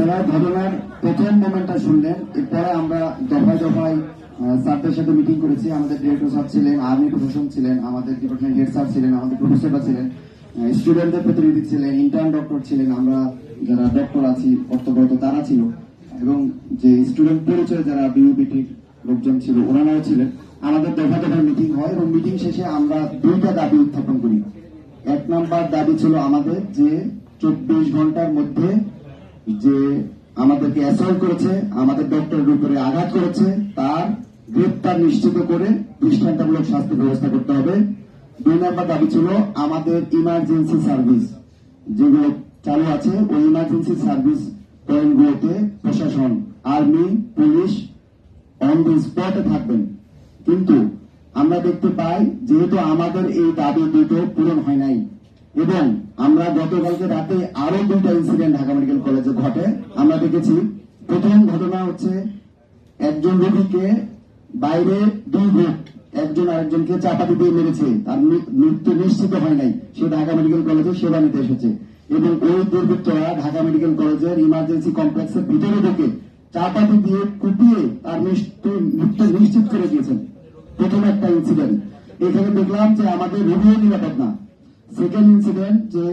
আপনারা ঘটনার প্রথম মোমেন্টটা শুনলেন, এরপরে আমরা দফায় দফায় স্যারদের সাথে মিটিং করেছি। আমাদের ডিরেক্টর স্যার ছিলেন, আর্মি প্রশাসন ছিলেন, আমাদের ডিপার্টমেন্ট হেড স্যার ছিলেন, আমাদের প্রফেসররা ছিলেন, স্টুডেন্টদের প্রতিনিধি ছিলেন, ইন্টার্ন ডক্টর ছিলেন, আমরা যারা ডক্টর আছি কর্তব্যরত তারা ছিল, এবং যে স্টুডেন্ট পরিচয় যারা বিউবিটির লোকজন ছিল ওনারাও ছিলেন। আমাদের দফা দফায় মিটিং হয় এবং মিটিং শেষে আমরা দুইটা দাবি উত্থাপন করি। এক নাম্বার দাবি ছিল আমাদের যে 24 ঘন্টার মধ্যে যে আমাদেরকে অ্যাসল্ট করেছে, আমাদের ডক্টরের উপরে আঘাত করেছে, তার গ্রেপ্তার নিশ্চিত করে দৃষ্টান্তমূলক শাস্তি ব্যবস্থা করতে হবে। 2 নম্বর দাবি ছিল আমাদের ইমার্জেন্সি সার্ভিস যেগুলো চালু আছে, ওই ইমার্জেন্সি সার্ভিস পয়েন্টগুলোতে প্রশাসন, আর্মি, পুলিশ অন দি স্পটে থাকবেন। কিন্তু আমরা দেখতে পাই যেহেতু আমাদের এই দাবি দুটো পূরণ হয় নাই, এবং আমরা গতকালকে রাতে আরো 2টা ইনসিডেন্ট ঢাকা মেডিকেল কলেজে ঘটে আমরা দেখেছি। প্রথম ঘটনা হচ্ছে একজন রোগীকে বাইরে 2 গ্রুপ একজন আরেকজনকে চাপাতি দিয়ে মেরেছে, তার মৃত্যু নিশ্চিত হয় নাই, সে ঢাকা মেডিকেল কলেজে সেবা নিতে এসেছে, এবং ওই দুর্বৃত্তরা ঢাকা মেডিকেল কলেজের ইমার্জেন্সি কমপ্লেক্সের ভিতরে ঢুকে চাপাতি দিয়ে কুপিয়ে তার মৃত্যু নিশ্চিত করে দিয়েছেন। প্রথম একটা ইনসিডেন্ট। এখানে দেখলাম যে আমাদের রোগীও নিরাপদ না। সেকেন্ড ইনসিডেন্ট যে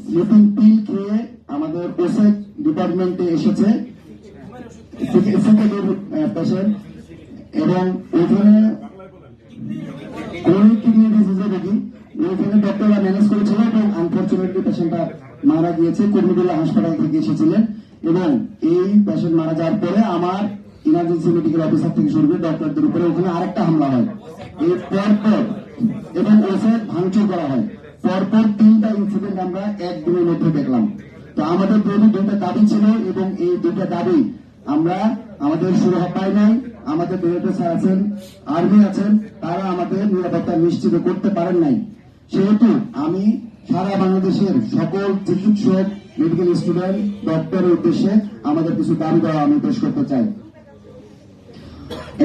স্লিপিং পিল খেয়ে আমাদের ওসেক ডিপার্টমেন্টে এসেছে পেশেন্ট, এবং ওখানে ক্রনিক কিডনি ডিজিজের রোগী, ওখানে ডক্টররা ম্যানেজ করেছিল এবং আনফরচুনেটলি পেশেন্টটা মারা গিয়েছে। কুর্মিটুল্লাহ হাসপাতাল থেকে এসেছিলেন, এবং এই পেশেন্ট মারা যাওয়ার পরে আমার ইমার্জেন্সি মেডিকেল অফিসার থেকে শুরু করে ডক্টরদের উপরে ওখানে আরেকটা হামলা হয়, এর পরপর এবং ওষুধ ভাঙচুর করা হয়। পরপর 3টা ইনসিডেন্ট আমরা একদিনের মধ্যে দেখলাম। তো আমাদের যেহেতু 2টা দাবি ছিল, এবং এই 2টা দাবি আমরা আমাদের সুরাহা পাই নাই। আমাদের ডিরেক্টর স্যার আছেন, আর্মি আছেন, তারা আমাদের নিরাপত্তা নিশ্চিত করতে পারেন নাই। সেহেতু আমি সারা বাংলাদেশের সকল চিকিৎসক, মেডিকেল স্টুডেন্ট, ডক্টরের উদ্দেশ্যে আমাদের কিছু দাবি দেওয়া আমি পেশ করতে চাই।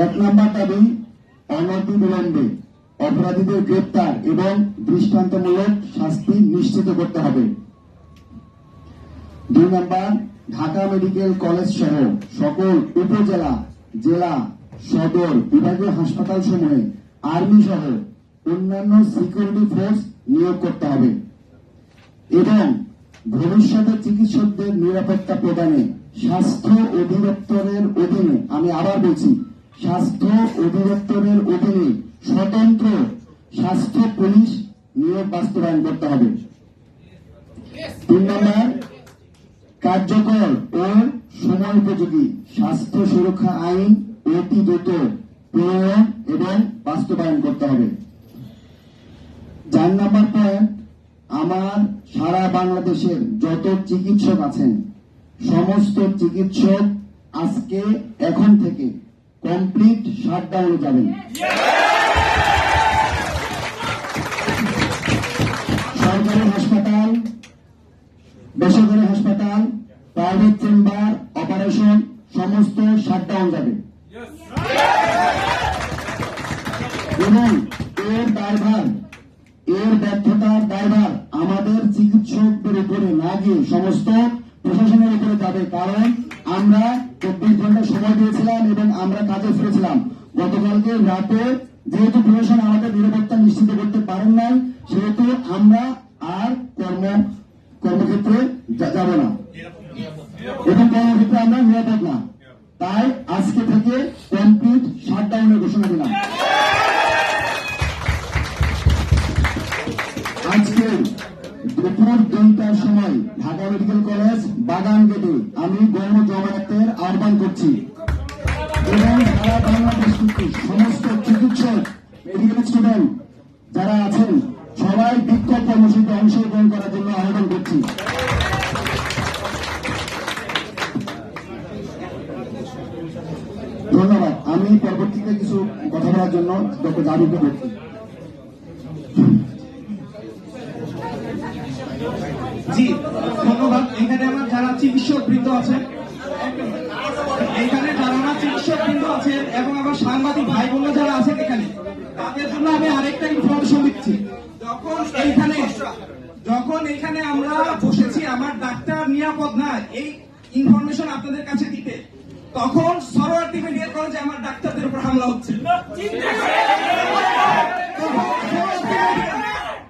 1 নম্বর দাবি, অনতিবিলম্বে অপরাধীদের গ্রেপ্তার এবং দৃষ্টান্তমূলক শাস্তি নিশ্চিত করতে হবে। 2 নম্বর, ঢাকা মেডিকেল কলেজ সহ সকল উপজেলা, জেলা, সদর, বিভাগীয় হাসপাতাল সমূহে আর্মি সহ অন্যান্য সিকিউরিটি ফোর্স নিয়োগ করতে হবে, এবং ভবিষ্যতে চিকিৎসকদের নিরাপত্তা প্রদানে স্বাস্থ্য অধিদপ্তরের অধীনে, আমি আবার বলছি, স্বাস্থ্য অধিদপ্তরের অধীনে স্বতন্ত্র স্বাস্থ্য পুলিশ নিয়োগ বাস্তবায়ন করতে হবে। 3 নম্বর, কার্যকর ও সময়োপযোগী স্বাস্থ্য সুরক্ষা আইন অতি দ্রুত প্রণয়ন এবং বাস্তবায়ন করতে হবে। 4 নম্বর পয়েন্ট, আমার সারা বাংলাদেশের যত চিকিৎসক আছেন সমস্ত চিকিৎসক আজকে এখন থেকে কমপ্লিট শাটডাউনে যাবেন। সরকারি হাসপাতাল, বেসরকারি হাসপাতাল, প্রাইভেট চেম্বার, অপারেশন সমস্ত শাটডাউন যাবে, এবং এর দায়ভার, এর ব্যর্থতার দায়ভার আমাদের চিকিৎসকদের উপরে না গিয়ে সমস্ত প্রশাসনের উপরে যাবে। কারণ আমরা 24 ঘন্টা সময় দিয়েছিলাম এবং আমরা কাজে ফিরেছিলাম। গতকালকে রাতে যেহেতু প্রশাসন আমাদের নিরাপত্তা নিশ্চিত করতে পারেন নাই, সেহেতু আমরা আর কর্মক্ষেত্রে যাব না, এবং কর্মক্ষেত্রে আমরা নিরাপদ না। তাই আজকে থেকে কমপ্লিট শাটডাউনের ঘোষণা দিলাম। আজকে দুপুর 2টার সময় ঢাকা মেডিকেল কলেজ বাগান গেটে আমি গণ জমায়েতের আহ্বান করছি, এবং সারা বাংলাদেশ থেকে সমস্ত চিকিৎসক, মেডিকেল স্টুডেন্ট যারা আছেন সবাই বিক্ষোভ কর্মসূচিতে অংশগ্রহণ করার জন্য আহ্বান করছি। ধন্যবাদ। আমি পরবর্তীতে কিছু কথা বলার জন্য ডক্টর জাবিরকে বলছি। জি ধন্যবাদ। এখানে আমার যারা চিকিৎসক বৃন্দ আছেন, এখানে যারা আমার চিকিৎসক বৃন্দ আছেন এবং আমার সাংবাদিক ভাই বোন যারা আছেন এখানে, তাদের জন্য আমি আরেকটা ইনফরমেশন দিচ্ছি। যখন এখানে আমরা বসেছি, আমার ডাক্তার নিরাপদ না এই ইনফরমেশন আপনাদের কাছে দিতে, তখন সরোয়ার্দী মেডিকেল কলেজে আমার ডাক্তারদের উপর হামলা হচ্ছে।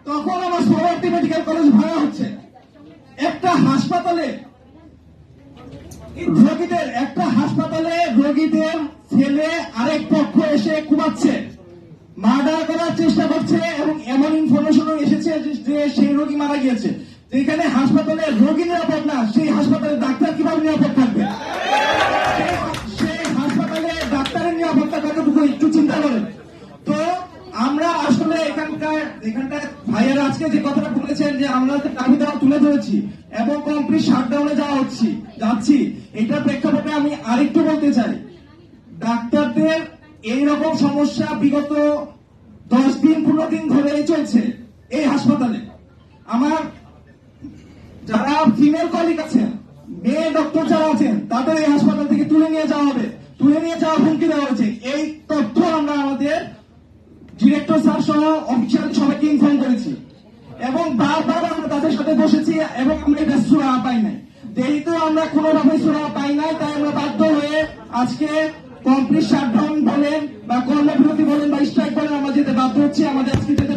তখন আমার সরোয়ার্দী মেডিকেল কলেজ ভাড়া হচ্ছে। একটা হাসপাতালে রোগীদের ছেলে আরেক পক্ষ এসে কুমাচ্ছে, মার্ডার করার চেষ্টা করছে এবং এমন ইনফরমেশনও এসেছে যে সেই রোগী মারা গিয়েছে। যেখানে হাসপাতালে রোগী নিরাপদ না, সেই হাসপাতালে ডাক্তার কিভাবে নিরাপদ থাকবে? সেই হাসপাতালে ডাক্তারের নিরাপত্তা কতটুকু একটু চিন্তা করেন। তো আমরা আসলে এখানকার ভাইয়েরা আজকে যে কথাটা বলেছেন যে আমরা দাবি দেওয়া তুলে ধরেছি এবং কমপ্লিট শাটডাউনে যাচ্ছি, এটার প্রেক্ষাপটে আমি আরেকটু বলতে চাই, ডাক্তারদের এইরকম সমস্যা বিগত 10 দিন 15 দিন ধরেই চলছে এই হাসপাতালে। আমার যারা ফিমেল কলিগ আছেন, মেয়ে ডক্টর যারা আছেন, তাদের এই হাসপাতাল থেকে তুলে নিয়ে যাওয়ার হুমকি দেওয়া হয়েছে। এই তথ্য আমরা আমাদের ডিরেক্টর স্যার সহ অফিসিয়াল সবাইকে ইনফর্ম করেছি এবং বারবার আমরা তাদের সাথে বসেছি এবং আমরা এটা সুরাহা পাই নাই। যেহেতু আমরা কোনোভাবে সুরাহা পাই নাই, তাই আমরা বাধ্য হয়ে আজকে কমপ্লিট শাটডাউন বলেন বা কর্মবিরতি বলেন বা স্ট্রাইক বলেন, আমরা যেতে বাধ্য হচ্ছি। আমাদের আজকে যেতে